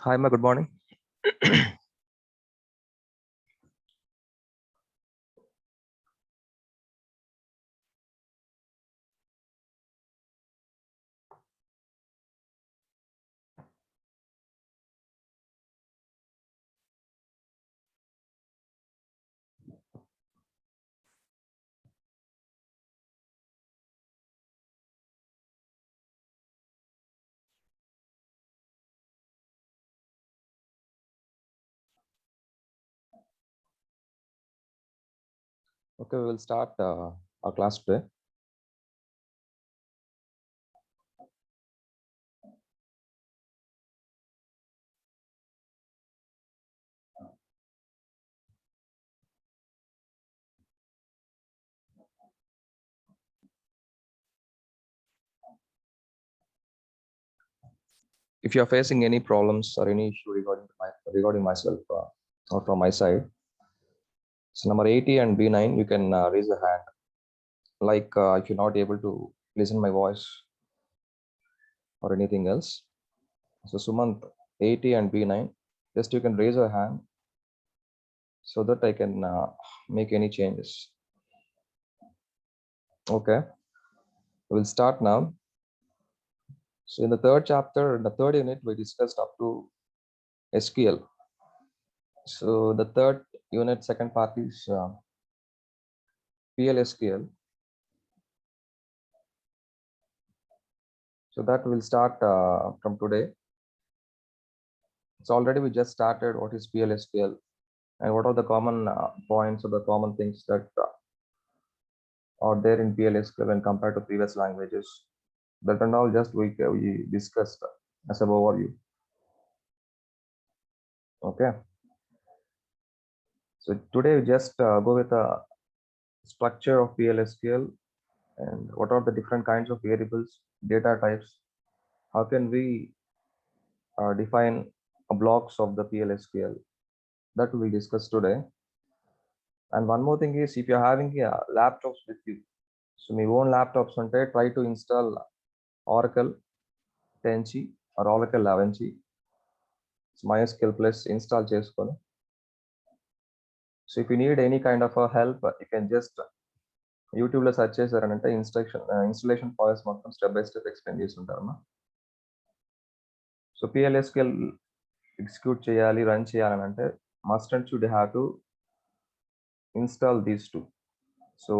Hi, ma. Good morning. Okay, we will start our class today. If you are facing any problems or any issue regarding myself or from my side, so number 80 and B9, you can raise a hand. Like if you're not able to listen my voice or anything else. So Sumant 80 and B9, just you can raise a hand so that I can make any changes. Okay, we'll start now. So in the third chapter, in the third unit, we discussed up to SQL. So the third unit, second part is PLSQL. So that will start from today. So already we just started what is PLSQL and what are the common points or the common things that are there in PLSQL when compared to previous languages. That and all just we discussed as an overview. Okay. So today we just go with the structure of PLSQL and what are the different kinds of variables, data types. How can we define blocks of the PLSQL? That we will discuss today. And one more thing is if you're having laptops with you, so my own laptops try to install Oracle 10G or Oracle 11G. It's MySQL plus install cheskoni. So if you need any kind of a help, you can just YouTube lo search chesaranante installation files మొత్తం step by step explain చేసి ఉంటారమ్మా. So PLSQL execute చేయాలి, run చేయాలంటే must and should have to install these two. So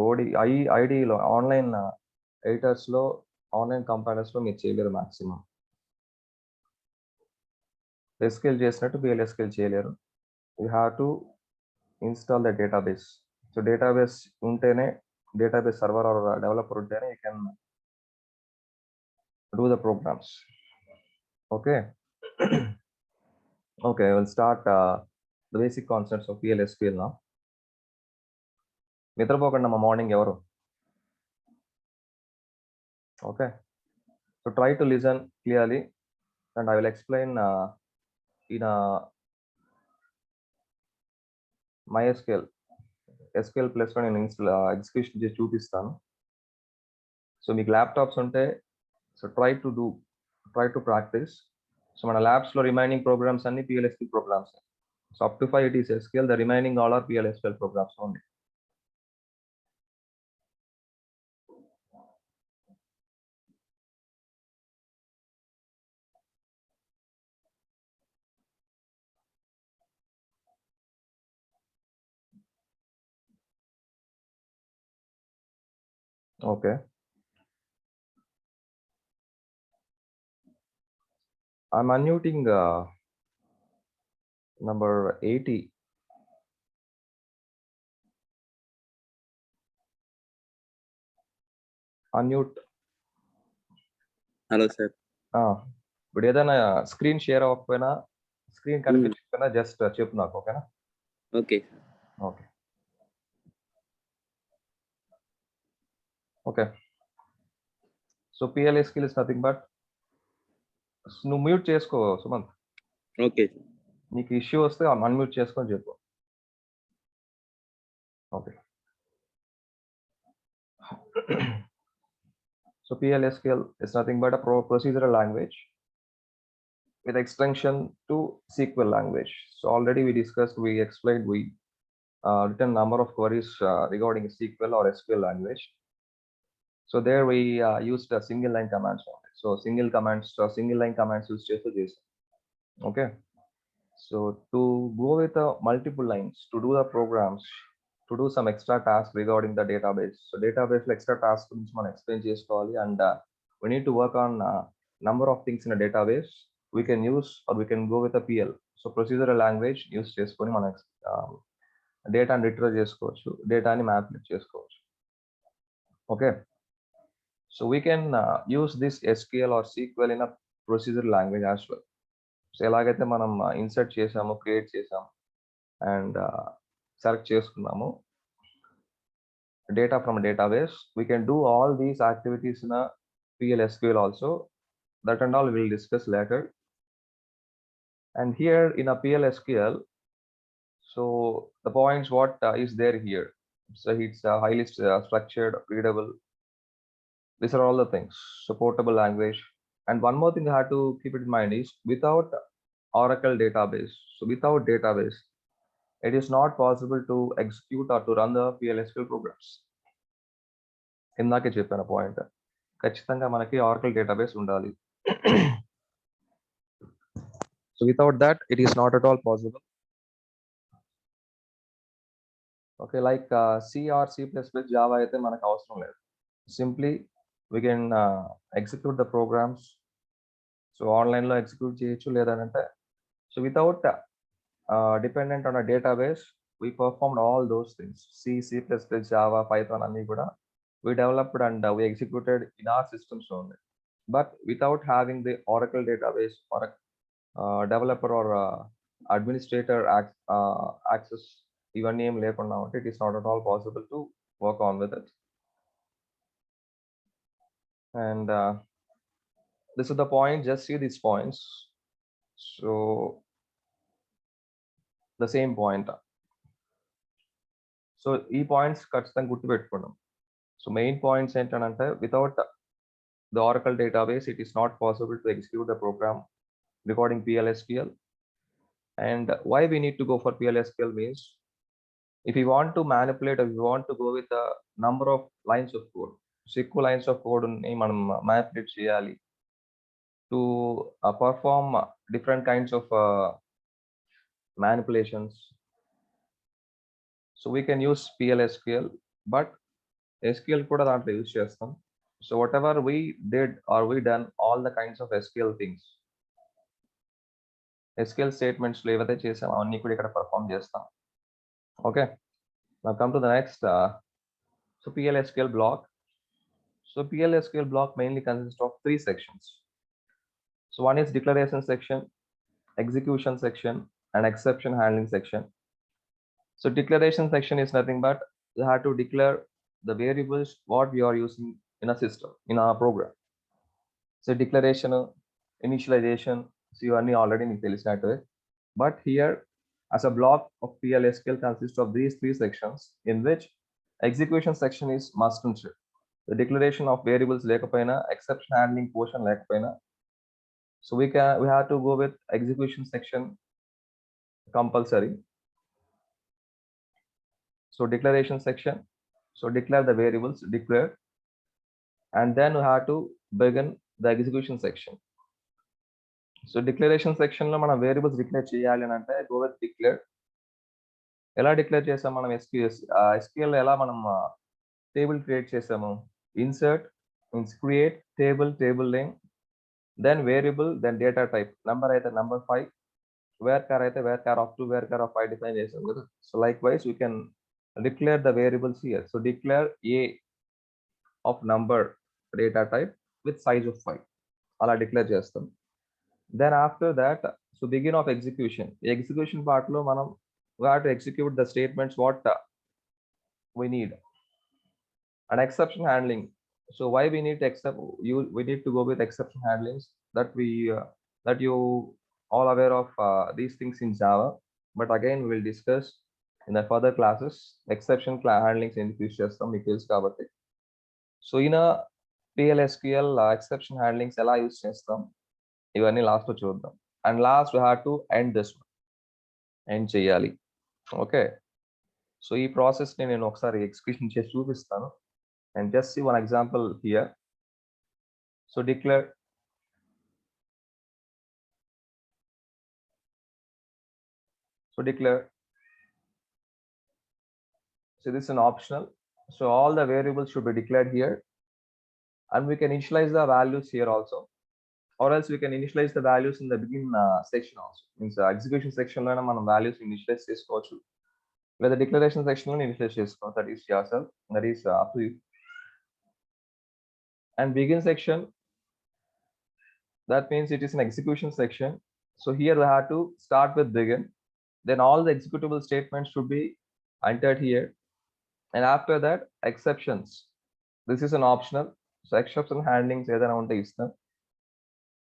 IDE లో online editors లో online compilers లో మీరు చేయలేరు maximum. SQL చేసినట్టు PLSQL చేయలేరు. You have to install the database. So database ఉంటేనే database server or developer ఉంటేనే you can do the programs. Okay. Okay, we'll start the basic concepts of PLSQL now. నిద్రపోకండి అమ్మ morning ఎవరు. Okay. So try to listen clearly and I will explain in MySQL SQL plus లో నేను execution చేసి చూపిస్తాను. So మీకు laptops ఉంటే so try to practice. So మన labs లో రిమైనింగ్ ప్రోగ్రామ్స్ అన్ని PLSQL programs. So up to 5 it is SQL, the remaining all are PLSQL programs only. Okay. I'm unmuting number 80. Unmute. Hello sir. ఇప్పుడు ఏదైనా screen share అవ్వకపోయినా screen కనిపించకపోయినా just చెప్పు నాకు. ఓకేనా? Okay. Okay. Okay. So PLSQL is nothing but నువ్వు mute చేసుకో Sumanth. Okay. నీకు issue వస్తే అన్మ్యూట్ చేసుకొని చెప్పు. Okay. So PLSQL is nothing but a procedural language. with extension to SQL language. So already we discussed, we explained, we written number of queries regarding SQL or SQL language. So there we used a single line commands on it. So single line commands use చేస్తూ. Okay. So to go with multiple lines to do the programs, to do some extra tasks regarding the database. So database extra tasks గురించి మనం explain చేసుకోవాలి, and we need to work on number of things in a database. We can use or we can go with a PL. So procedural language use చేసుకొని మనం డేటాని retrieve చేసుకోవచ్చు, డేటాని manipulate చేసుకోవచ్చు. Okay. So we can use this SQL or SQL in a procedural language as well. So ఎలాగైతే మనం insert చేసాము, create చేసాము అండ్ సెలెక్ట్ చేసుకున్నాము data from a database, we can do all these activities in a PL/SQL also. That and all we will discuss later. And here in a PL/SQL, so the points what is there here. So it's highly structured, readable. These are all the things. Supportable language. And one more thing I have to keep it in mind is without Oracle database. So without database, it is not possible to execute or to run the PL/SQL programs. ఇందాకే చెప్పాను point, ఖచ్చితంగా మనకి Oracle database ఉండాలి. So without that it is not at all possible. Okay, like C or C++ Java అయితే మనకు అవసరం లేదు. Simply we can execute the programs. So ఆన్లైన్లో ఎగ్జిక్యూట్ చేయొచ్చు, లేదంటే so without dependent on a database, we performed all those things. C++, Java, Python అన్ని కూడా we developed and we executed in our systems only. But without having the Oracle database or a developer or administrator access, even name లేకుండా ఉంటే it is not at all possible to work on with it. And this is the point, just see these points. So the same point. So ఈ points ఖచ్చితంగా గుర్తుపెట్టుకున్నాం. So main points ఏంటంటే without the Oracle database it is not possible to execute the program recording PL/SQL. And why we need to go for PL/SQL means if you want to manipulate or you want to go with a number of lines of code, so ఎక్కువ lines of code ని మనం manipulate చేయాలి to perform different kinds of manipulations. So we can use PL/SQL, but SQL కూడా దాంట్లో use చేస్తాం. So what ever we did or we done all the kinds of SQL things, SQL statements ఏవైతే చేసామో అన్ని కూడా ఇక్కడ perform చేస్తాం. Okay, now come to the next. So PL/SQL block. So PL/SQL block mainly consists of 3 sections. So one is declaration section, execution section, and exception handling section. So declaration section is nothing but you have to declare the variables what we are using in a system, in our program. So declaration, initialization, so you already need to listen to it. But here, as a block of PL/SQL consists of these 3 sections, in which execution section is must and should. The declaration of variables lekapaina, exception handling portion lekapaina. So we have to go with execution section compulsory. So declaration section, so declare the variables, declare, and then we have to begin the execution section. So declaration section లో మనం variables declare చేయాలి అని అంటే go with declare. ఎలా declare చేసాం మనం SQL ఎలా మనం టేబుల్ క్రియేట్ చేసాము, insert means create table name, then variable, then data type, number అయితే నంబర్ 5, వేర్ అయితే var of 2, var of 5 define చేసాం కదా. So likewise you can declare the variables here. So declare a of number data type with size of 5 అలా declare చేస్తాం. Then after that, so begin of execution. The execution part lo manam we have to execute the statements what we need. And exception handling, so why we need to we need to go with exception handlings, that we that you all aware of these things in Java, but again we will discuss in the further classes exception handlings in future some details kabatti. So in a PL/SQL exception handlings ela use chestam ఇవన్నీ last లో చూద్దాం. and last we have to end this one, end చేయాలి. Okay, so ఈ process ని నేను ఒకసారి execution చేసి చూపిస్తాను, and just see one example here. So declare, so this is an optional, so all the variables should be declared here, and we can initialize the values here also, or else we can initialize the values in the begin section also, means execution section lo మనం values initialize చేసుకోవచ్చు, లేదా declaration section లో initialize చేసుకోవచ్చు, that is yourself, that is up to you. And begin section, that means it is an execution section, so here we have to start with begin, then all the executable statements should be entered here, and after that exceptions, this is an optional, so exception handlings ఏదైనా ఉంటే ఇస్తాం,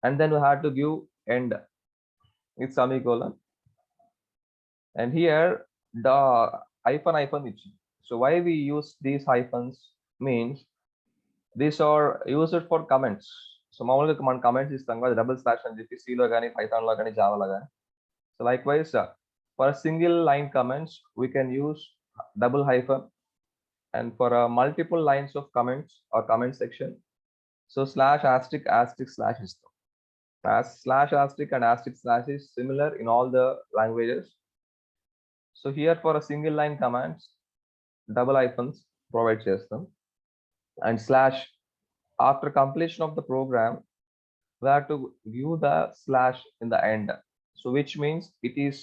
and then we have to give end with semicolon, and here the hyphen ఇచ్చింది. So why we use these hyphens means these are used for comments. So మామూలుగా మనం comments ఇస్తాం కదా, double slash అని చెప్పి సిలో కానీ పైథాన్లో కానీ జావాలో కానీ. So like wise for single line comments we can use double hyphen, and for multiple lines of comments or comment section, so slash asterisk asterisk slash is as slash asterisk and asterisk slash is similar in all the languages. So here for a single line commands, double hyphens provide chestam, and slash after completion of the program we have to view the slash in the end, so which means it is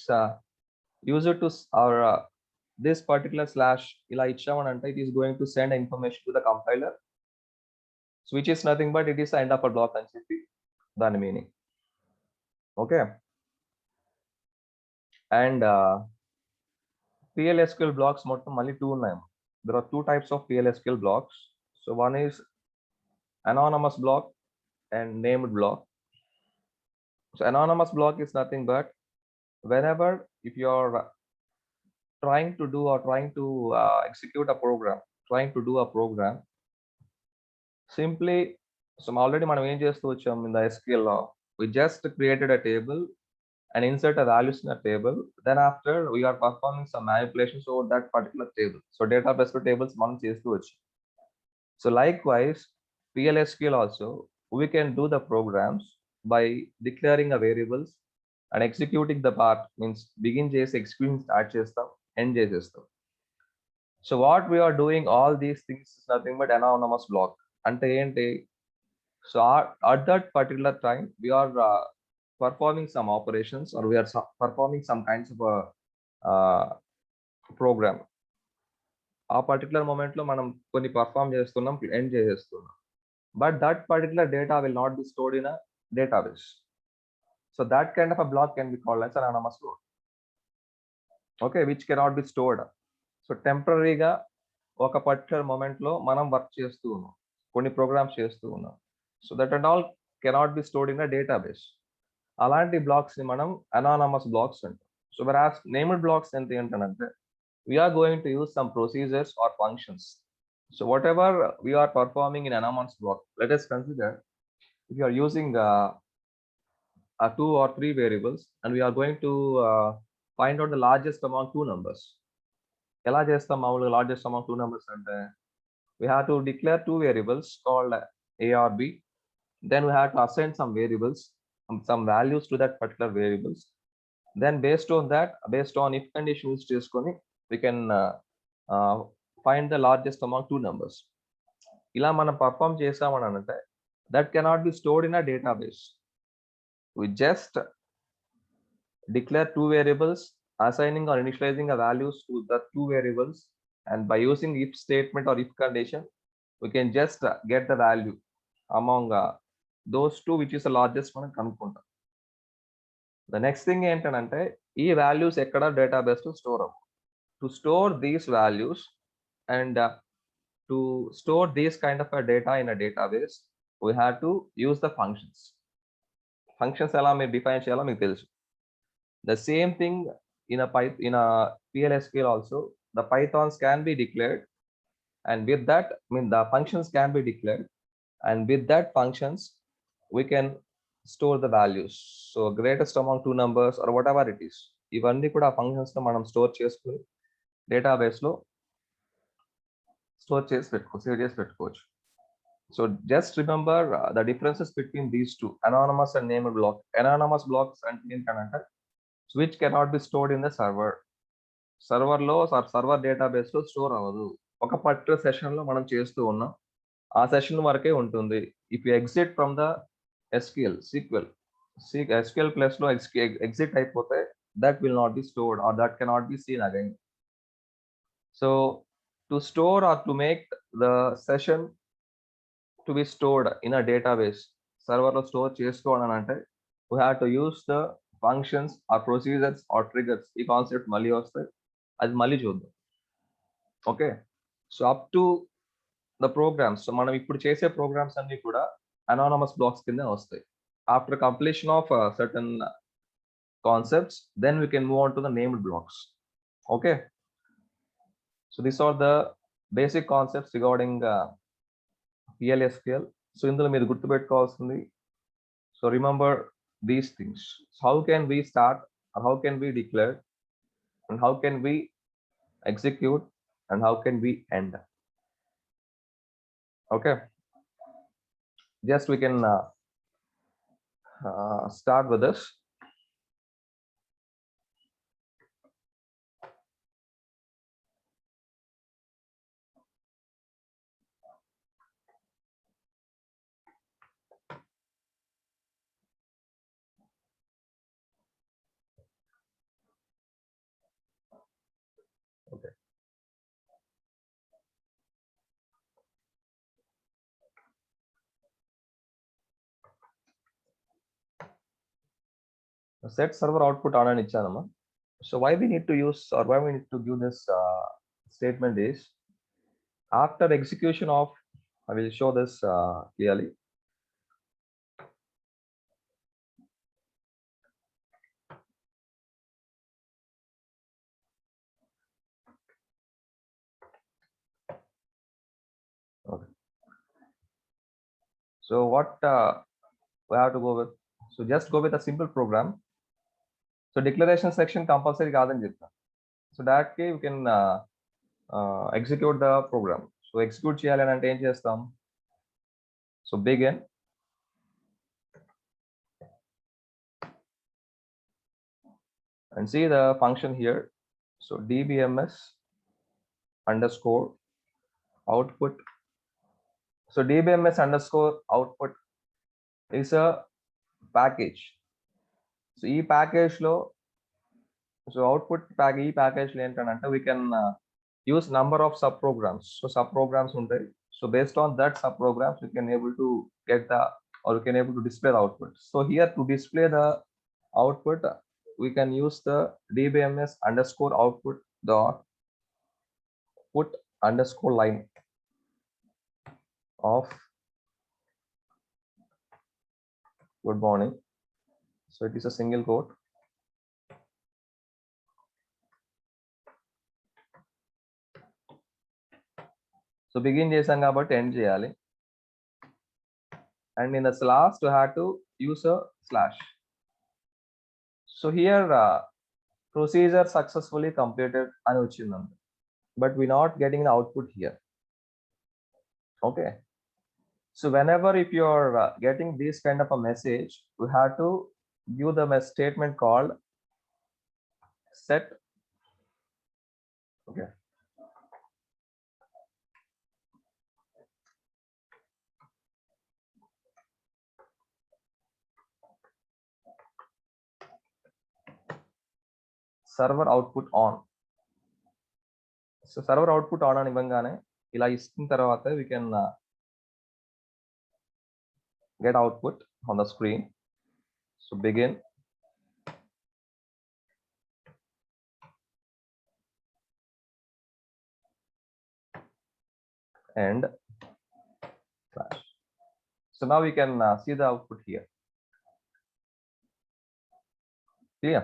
used to our this particular slash ila ichamanante, it is going to send information to the compiler, so which is nothing but it is the end of a block and చెప్పి దాని meaning. Okay, and PLSQL blocks మొత్తం మళ్ళీ 2 ఉన్నాయి. There are 2 types of PLSQL blocks. So one is anonymous block and named block. So anonymous block is nothing but whenever if you are trying to do or trying to execute a program, trying to do a program, simply, so already మనం ఏం చేస్తూ వచ్చాం in the SQL law, we just created a table and insert a values in a table, then after we are performing some manipulations over that particular table. So database tables మనం చేస్తూ వచ్చాం. So likewise PLSQL also we can do the programs by declaring a variables and executing the part, means begin చేసి execution start చేస్తాం, end చేసేస్తాం. So what we are doing all these things is nothing but anonymous block అంటే ఏంటి, so at that particular time we are performing some operations or we are performing some kinds of a program. ఆ particular moment లో మనం కొన్ని perform చేస్తున్నాం, end చేసేస్తున్నాం, but that particular data will not be stored in a database. So that kind of a block can be called as an anonymous block, okay, which cannot be stored. So temporaryగా ఒక particular moment లో మనం work చేస్తూ ఉన్నాం, కొన్ని programmes చేస్తూ ఉన్నాం, so that and all cannot be stored in a database. అలాంటి blocks ని మనం anonymous blocks అంటాం. So whereas named blocks ఏంటంటే we are going to use some procedures or functions. So whatever we are performing in anonymous block, let us consider if you are using 2 or 3 variables and we are going to find out the largest among 2 numbers. ఎలా చేస్తాం మామూలుగా largest among 2 numbers అంటే we have to declare 2 variables called a or b, then we have to assign some variables, some values to that particular variables, then based on that, based on if condition use చేసుకొని we can find the largest among 2 numbers. ఇలా మనం perform చేసామని అంటే that cannot be stored in a database. We just declare 2 variables, assigning or initializing the values to the 2 variables, and by using if statement or if condition we can just get the value among those 2 which is the largest మనం కనుక్కుంటాం. The next thing ఏంటంటే ఈ values ఎక్కడ database లో store అవ్వవు. To store these values and to store this kind of a data in a database, we have to use the functions. Functions ఎలా మీరు define చేయాలో మీకు తెలుసు. The same thing in a PLSQL also, the pythons can be declared, and with that, I mean the functions can be declared, and with that functions we can store the values. So greatest among two numbers or whatever it is. ఇవన్నీ కూడా functions లో మనం store చేసుకుని database లో store చేసి పెట్టుకోవచ్చు, save చేసి పెట్టుకోవచ్చు. So just remember the differences between these two, anonymous and named block. Anonymous blocks అంటే ఏంటంటే which cannot be stored in the server. సర్వర్లో సర్వర్ డేటాబేస్ లో స్టోర్ అవ్వదు. ఒక పర్టికులర్ సెషన్ లో మనం చేస్తూ ఉన్నాం, ఆ సెషన్ వరకే ఉంటుంది. If you exit from the SQL plus లో ఎగ్జిట్ అయిపోతే that will not be stored or that cannot be seen again. So to store or to make the session to be stored in a database, server లో store చేసుకోవాలని అంటే we have to use the functions or procedures or triggers. ఈ concept మళ్ళీ వస్తాయి, అది మళ్ళీ చూద్దాం. Okay, so up to the programs, so మనం ఇప్పుడు చేసే ప్రోగ్రామ్స్ అన్ని కూడా అనానమస్ బ్లాక్స్ కింద వస్తాయి. After completion of certain concepts then we can move on to the named blocks. Okay, so this are the basic concepts regarding PLSQL. So ఇందులో మీరు గుర్తుపెట్టుకోవాల్సింది, so remember these things. How can we start, how can we declare, and how can we execute, and how can we end. Okay, just we can start with this. Okay, set server output on అని ఇచ్చానమ్మా. So why we need to use or why we need to give this statement is, after execution of, I will show this clearly. Okay, so what we have to go with, so just go with a simple program. So declaration section compulsory కాదని చెప్తాను. So that way we can execute the program. So execute చేయాలని అంటే ఏం చేస్తాం, so begin and see the function here. So dbms underscore output. So dbms underscore output is a package. So ఈ package లో, so output ఈ package లో ఏంటంటే we can use number of sub programs. So sub programs ఉంటాయి. So based on that sub programs we can able to get the, or we can able to display the output. So here to display the output we can use the dbms underscore output dot put underscore line of good morning. So it is a single quote. So begin చేసాం కాబట్టి end చేయాలి, and in the last we have to use a slash. So here procedure successfully completed అని వచ్చిందండి, but we not getting the output here. Okay, so whenever if you are getting this kind of a message, we have to give them a statement called set. Okay, server output on. So server output on అని ఇవ్వగానే ఇలా ఇచ్చిన తర్వాత we can get output on the screen. So begin and slash. So now we can see the output here. Clear?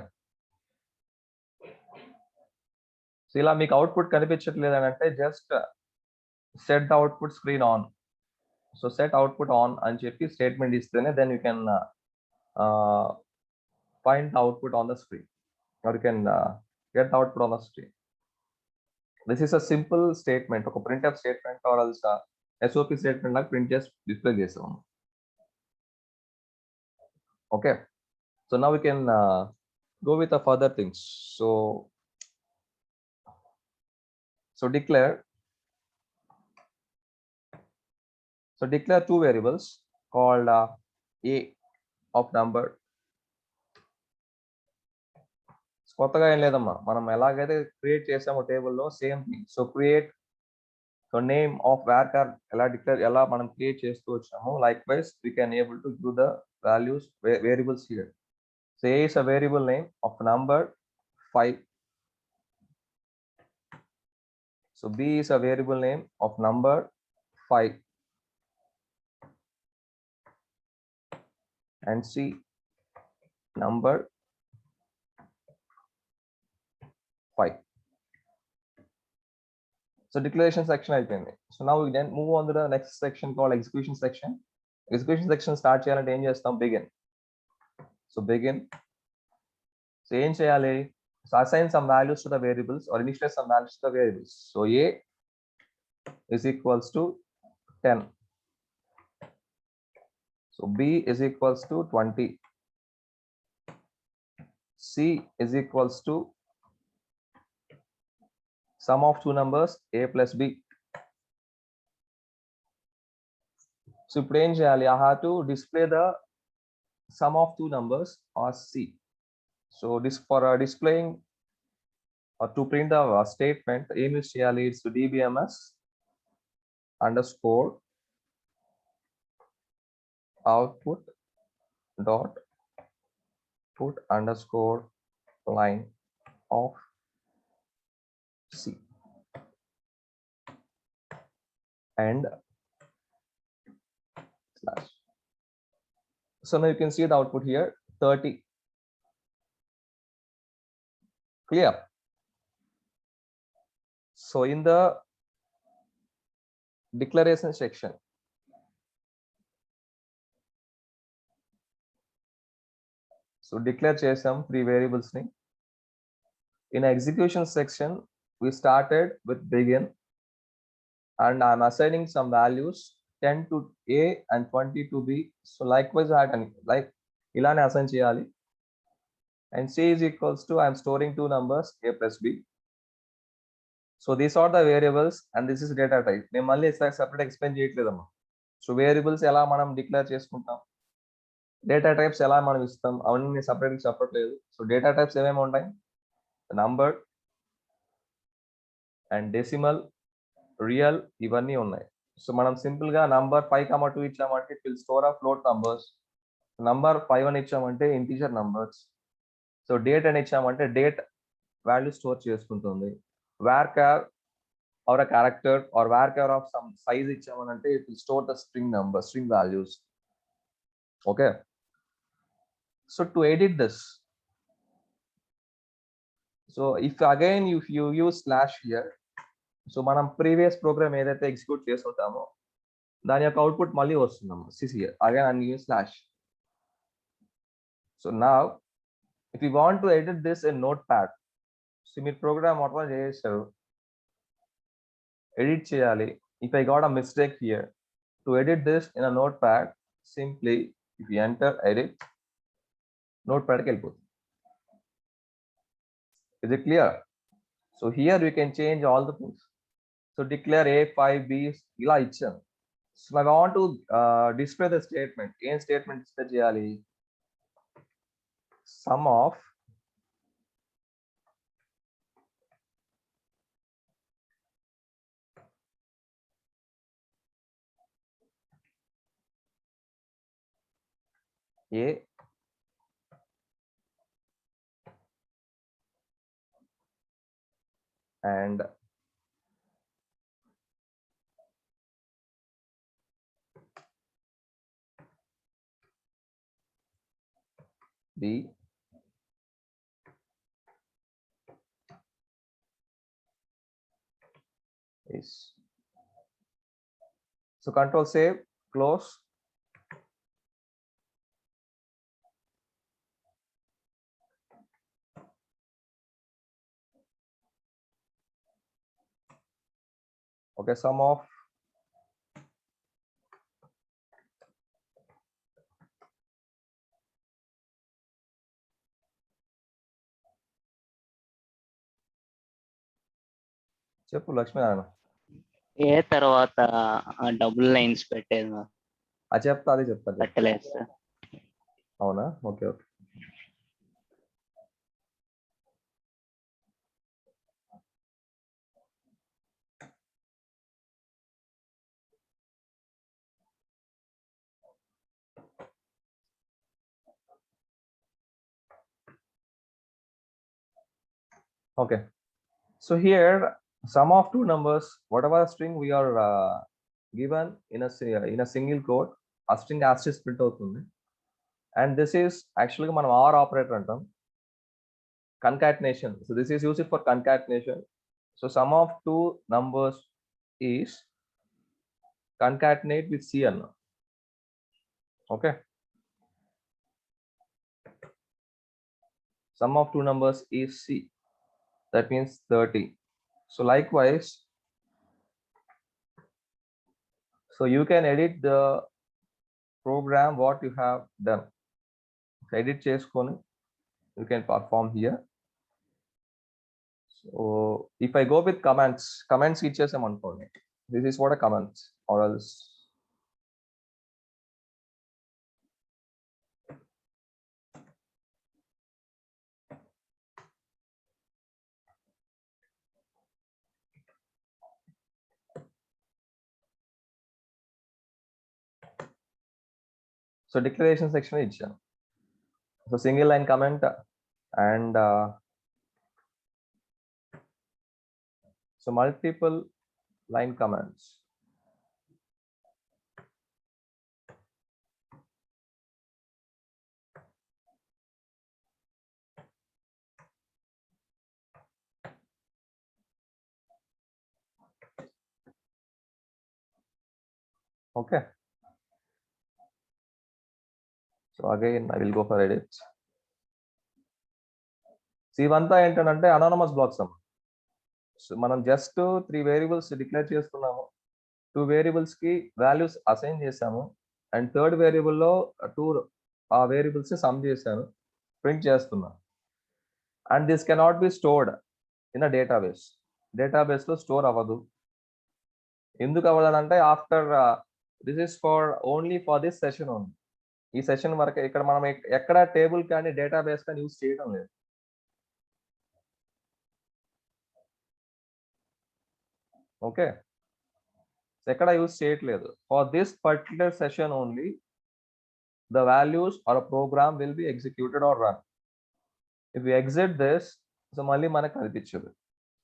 So ఇలా మీకు output కనిపించట్లేదు అని అంటే just set the output screen on. So set output on అని చెప్పి statement ఇస్తేనే then you can uh, find the output on the screen, or you can get the output on the screen. This is a simple statement, ఒక printf statement or else SOP statement like print just display చేసాము. Okay, so now we can go with the further things. So declare two variables called a of number. కొత్తగా ఏం లేదమ్మా, మనం ఎలాగైతే create చేసామో టేబుల్లో same thing. So create, so name of varchar ఎలా declare, ఎలా మనం క్రియేట్ చేస్తూ వచ్చాము, like wise we can able to give the values variables here. So a is a variable name of number 5. So b is a variable name of number 5 and c number 5. So declaration section అయిపోయింది. So now we then move on to the next section called execution section. Execution section start చేయాలంటే ఏం చేస్తాం, begin. So begin. So ఏం చేయాలి, so assign some values to the variables or initialize some values to the variables. So a is equals to 10. So b is equals to 20. C is equals to sum of two numbers a plus b. So ఇప్పుడు ఏం చేయాలి, I have to display the sum of two numbers or c. So this for displaying or to print the statement, ఏం use చేయాలి, it's to dbms underscore output dot put underscore line of c and slash. So now you can see the output here, 30. Clear? So in the declaration section, so declare చేసాం 3 variables ని. In execution section we started with begin and I'm assigning some values 10 to a and 20 to b. So likewise I had like ఇలానే assign చేయాలి. And c is equals to, I'm storing two numbers a plus b. So these are the variables and this is data type. నేను మళ్ళీ separate explain చేయట్లేదమ్మా. So variables ఎలా మనం declare చేసుకుంటాం, data types ఎలా మనం ఇస్తాం, అవన్నీ సపరేట్గా చెప్పట్లేదు. సో డేటా టైప్స్ ఏమేమి ఉంటాయి, నంబర్ అండ్ డెసిమల్, రియల్, ఇవన్నీ ఉన్నాయి. సో మనం సింపుల్ గా నంబర్ 5,2 ఇచ్చామంటే it will store of float numbers. Number 5 అని ఇచ్చామంటే ఇంటీజర్ నంబర్స్. సో డేట్ అని ఇచ్చామంటే డేట్ వాల్యూ స్టోర్ చేసుకుంటుంది. varchar or a character or varchar of some size ఇచ్చామనంటే it will store the string number, string values. Okay, so to edit this, so if again if you use slash here, so మనం previous programme ఏదైతే execute చేస్తుంటామో దాని యొక్క output మళ్ళీ వస్తుందమ్మా. here again I'm using slash. So now if you want to edit this in notepad, so మీరు programme మొత్తం చేసేస్తారు, edit చేయాలి. If I got a mistake here, to edit this in a notepad, simply if you enter edit, notepad కి వెళ్ళిపోతుంది. Is it clear? So here we can change all the things. So declare a 5 b ఇలా ఇచ్చాను. So I want to display the statement. ఏం statement display చేయాలి, sum of a and b is. So control save, close. Okay, sum of చెప్పు లక్ష్మీనారాయణ. ఏ తర్వాత double lines పెట్టేది నాకు అది చెప్తా, అది చెప్తా. పెట్టలేదు సార్. అవునా, okay okay. Okay, so here sum of two numbers, whatever string we are given in a single quote, a string asterisk print అవుతుంది. And this is actually మనం OR operator అంటాం, concatenation. So this is used for concatenation. So sum of two numbers is concatenate with C అన్న. Okay, sum of two numbers is C, that means 30. So likewise, so you can edit the program what you have done. Edit చేసుకొని you can perform here. So if I go with comments ఇచ్చేసాం అనుకోండి, this is what a comments, or else so declaration section ఇచ్చాను. So single line comment and so multiple line comments. Okay, so again I will go for edit. So ఇవంతా ఏంటంటే anonymous blocks అమ్మ. So మనం just 3 variables declare చేస్తున్నాము, 2 variables కి values assign చేసాము, and third వేరియబుల్లో 2 ఆ వేరియబుల్స్ సమ్ చేశాను, ప్రింట్ చేస్తున్నా. And this cannot be stored in a database లో స్టోర్ అవ్వదు. ఎందుకు అవ్వదంటే after this is for only for this session only. ఈ సెషన్ వరకు ఇక్కడ మనం ఎక్కడ టేబుల్ కానీ డేటాబేస్ కానీ యూజ్ చేయడం లేదు. ఓకే, ఎక్కడ యూజ్ చేయట్లేదు. For this particular session only the values or a program will be executed or run. If we exit this, so మళ్ళీ మనకు కనిపించదు.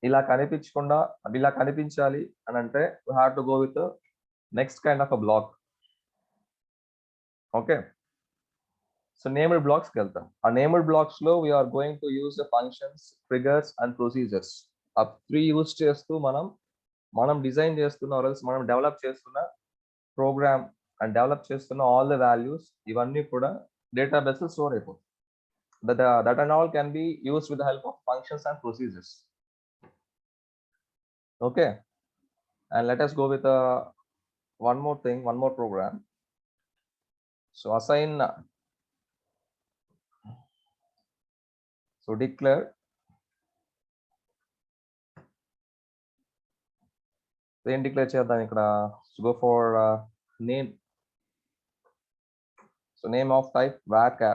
ఇలా కనిపించకుండా ఇలా కనిపించాలి అని అంటే we have to go with the next kind of a block. Okay, so named blocks కి వెళ్తాం. ఆ named blocks లో we are going to use the functions, triggers and procedures. ఆ 3 యూజ్ చేస్తూ మనం డిజైన్ చేస్తున్న or else మనం develop చేస్తున్న ప్రోగ్రామ్ అండ్ డెవలప్ చేస్తున్న ఆల్ ద వాల్యూస్ ఇవన్నీ కూడా డేటాబేస్ లో స్టోర్ అయిపోతుంది. That and all can be used with the help of functions and procedures. Okay, and let us go with one more thing, one more program. So assign, so declare, then declare చేద్దాం ఇక్కడ. Go for name. So name of type varchar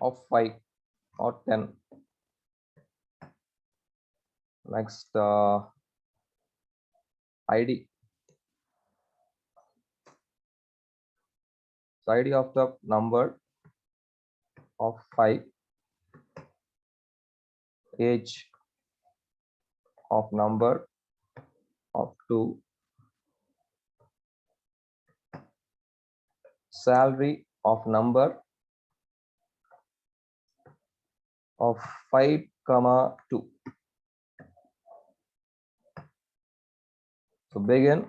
of 5 or 10. Next id, so id of the number of 5, age of number of 2, salary of number of 5, 2. So begin.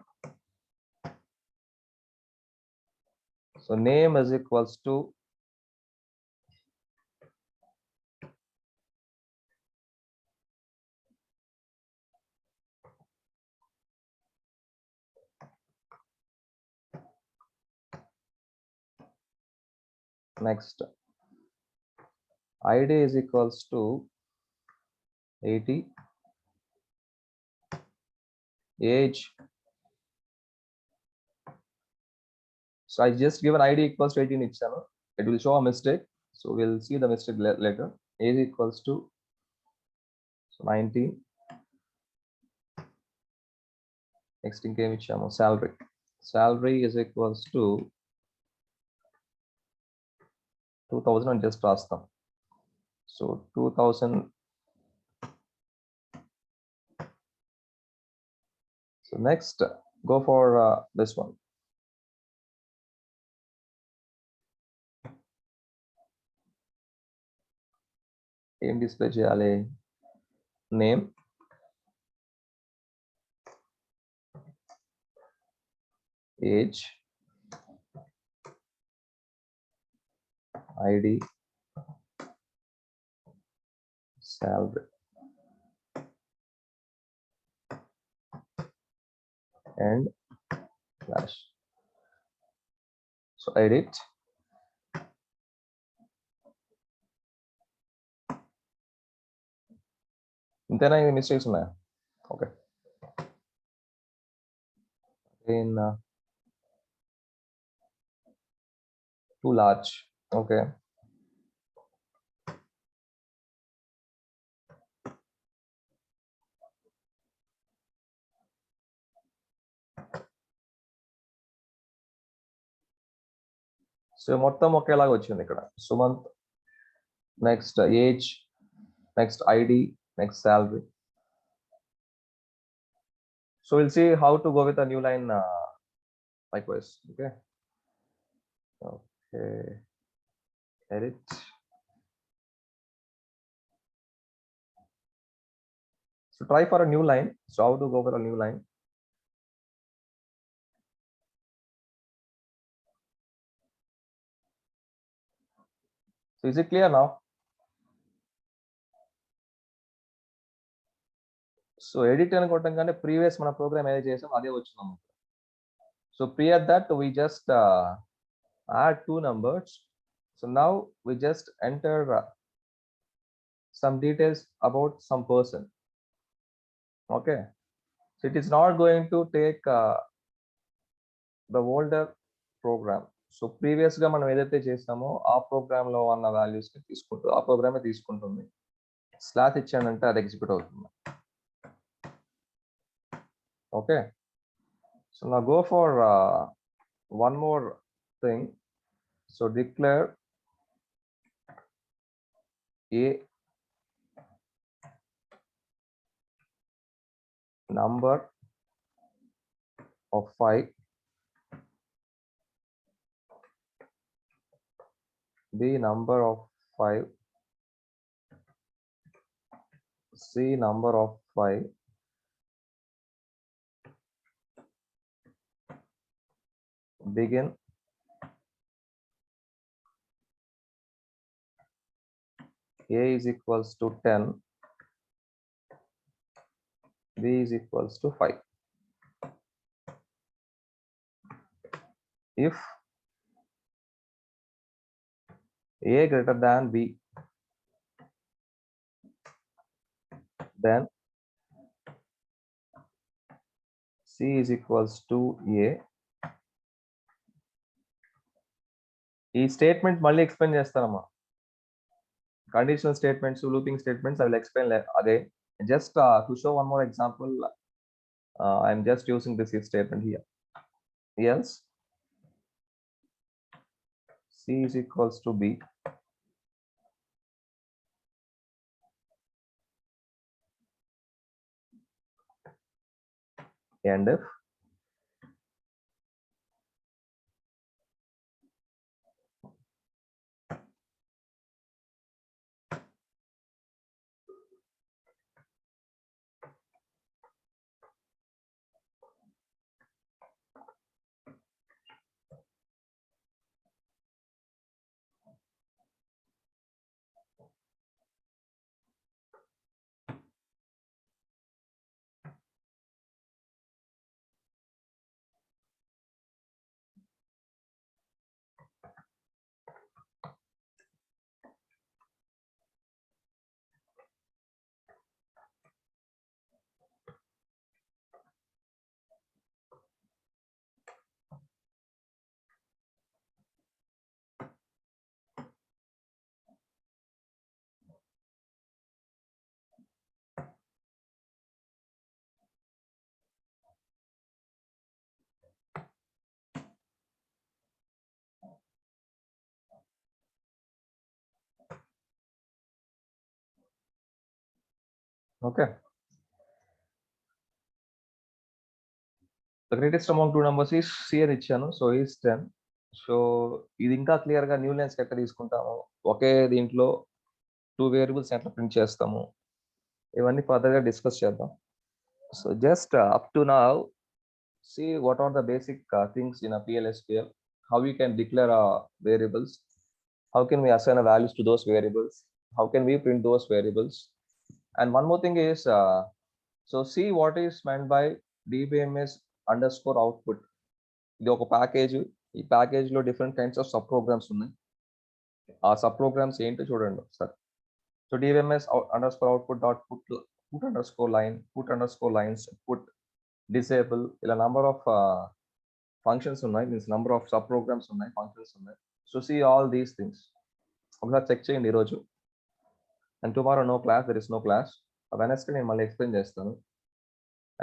So name is equals to Next, id is equals to 80, age. So I just given id equals to 18 ichchanu. It will show a mistake, so we'll see the mistake later. Age equals to 19. Next ఇంకేం ఇచ్చాము, salary is equals to 2000 అని just రాస్తాం. So 2000. So next, go for this one. ఏం display చేయాలి? Name, age, ID, salary, and slash. So edit. ఇంతేనా? ఇది mistakes ఉన్నాయా? Okay. in too large. Okay. So మొత్తం ఒకేలాగా వచ్చింది ఇక్కడ. Sumanth, next age, next ID, next salary. So we'll see how to go with a new line likewise. Okay. Okay. Edit. So try for a new line. So how to go for a new line? So is it clear now? So edit అని కొట్టంగానే previous మన programme ఏదైతే చేసాం అదే వచ్చింది. So prior that we just add two numbers. So now we just enter some details about some person. Okay. So it is not going to take the older program. So previous గా మనం ఏదైతే చేసామో ఆ programme లో ఉన్న values ని తీసుకుంటుంది, ఆ ప్రోగ్రామే తీసుకుంటుంది. స్లాష్ ఇచ్చానంటే అది ఎగ్జిక్యూట్ అవుతుంది. Okay. So now go for one more thing. So declare a number of 5, b number of 5, c number of 5, begin a is equals to 10, b is equals to 5. If a greater than b, then c is equals to a. ఈ statement మళ్ళీ explain చేస్తానమ్మా. Conditional statements, looping statements, I will explain అదే. Just to show one more example, I am just using this if statement here. Else c is equals to b, and if Okay. The greatest among two numbers is C అని ఇచ్చాను. So is 10. So ఇది ఇంకా క్లియర్గా new lines ఎక్కడ తీసుకుంటాము, ఒకే దీంట్లో 2 variables ఎట్లా print చేస్తాము, ఇవన్నీ ఫర్దర్గా డిస్కస్ చేద్దాం. So just up to now see what are the basic things in a PLSQL, how we can declare variables, how can we assign a values to those variables, how can we print those variables, and one more thing is so see what is meant by dbms underscore output. ఇది ఒక package. ఈ package లో different kinds of sub programs ఉన్నాయి. ఆ sub programs ఏంటో చూడండి ఒకసారి. So dbms underscore output dot put underscore line, put underscore lines, put disable, ఇలా నంబర్ ఆఫ్ ఫంక్షన్స్ ఉన్నాయి, means number of sub programs ఉన్నాయి, ఫంక్షన్స్ ఉన్నాయి. So see all these things ఒకసారి చెక్ చేయండి ఈరోజు. And tomorrow no class, there is no class. Wednesday నేను మళ్ళీ explain చేస్తాను.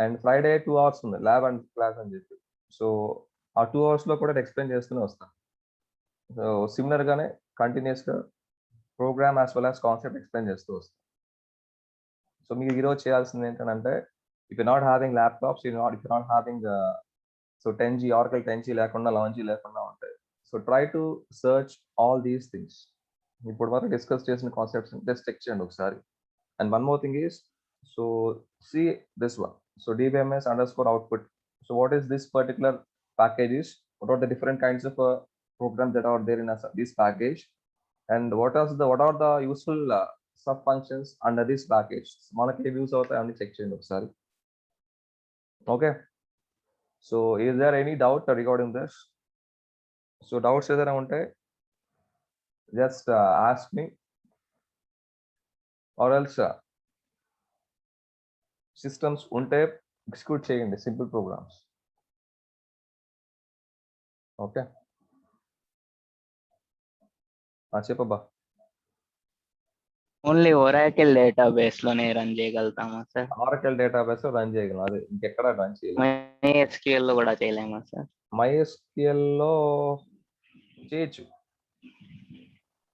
అండ్ ఫ్రైడే 2 hours ఉంది ల్యాబ్ అండ్ క్లాస్ అని చెప్పి. సో ఆ 2 hours లో కూడా ఎక్స్ప్లెయిన్ చేస్తూనే వస్తాను. సో సిమిలర్గానే కంటిన్యూస్గా program as well as concept explain చేస్తూ వస్తాను. సో మీరు ఈరోజు చేయాల్సింది ఏంటంటే, if you're not having laptops, if you're not having so 10G Oracle 10G లేకుండా 11G లేకుండా ఉంటాయి. So try to search all these things. ఇప్పుడు వరకు డిస్కస్ చేసిన కాన్సెప్ట్స్ జస్ట్ చెక్ చేయండి ఒకసారి. And one more thing is, so see this one. So dbms underscore output. So what is this particular package is? What are the different kinds of programs that are there in this package? And what are the useful sub functions under this package? మనకి use అవుతాయి అన్ని check చేయండి ఒకసారి. Okay. So is there any doubt regarding this? So doubts ఏదైనా ఉంటే just ask me, or else systems ఉంటే execute చేయండి simple programs. Okay చెప్పబ్బా. ఓన్లీ ఒరాకిల్ డేటాబేస్ లోనే రన్ చేయగలుగుతామా సార్? ఆరకల్ డేటాబేస్ రన్ చేయగలం, అది ఇంకెక్కడ రన్ చేయలేం. MySQL లో కూడా చేయలేమా సార్? MySQL లో చేయొచ్చు,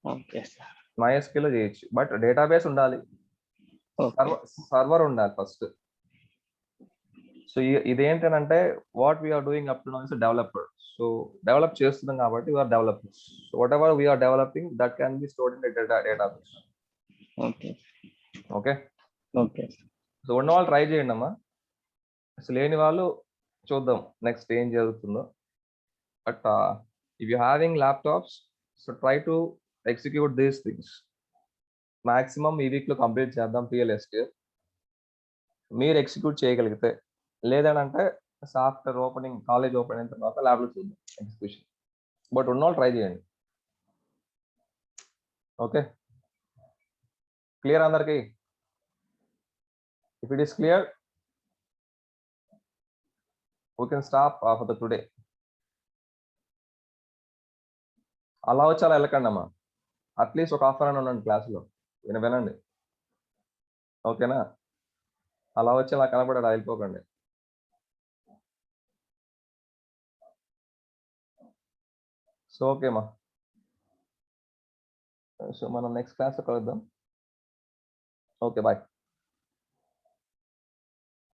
ఓకే సార్. MySQL లో చేయొచ్చు, బట్ డేటాబేస్ ఉండాలి, సర్వర్ ఉండాలి ఫస్ట్. సో ఇదేంటంటే what we are doing up to now is developer. So develop చేస్తున్నాం కాబట్టి we are developers. So whatever we are developing that can be stored in database. Okay okay okay. So ఉన్న వాళ్ళు try చేయండి అమ్మా. అసలు లేని వాళ్ళు చూద్దాం నెక్స్ట్ ఏం జరుగుతుందో. But if you having laptops, so try to execute these things. Maximum ఈ వీక్ లో కంప్లీట్ చేద్దాం PLSK. మీరు ఎగ్జిక్యూట్ చేయగలిగితే, లేదంటే ఆఫ్టర్ ఓపెనింగ్ కాలేజ్ ఓపెన్ అయిన తర్వాత ల్యాబ్లో చూద్దాం ఎగ్జిక్యూషన్. బట్ ఉన్న వాళ్ళు ట్రై చేయండి. ఓకే క్లియర్ అందరికి? If it is clear we can stop for the today. అలా వచ్చి అలా వెళ్ళకండి అమ్మా, అట్లీస్ట్ ఒక హాఫ్ అన్ అవర్ ఉండండి క్లాస్లో, వినండి. ఓకేనా? అలా వచ్చి అలా కనబడి అలా వెళ్ళిపోకండి. సో ఓకేమ్మా, సో మనం నెక్స్ట్ క్లాస్లో కలుద్దాం. Okay bye.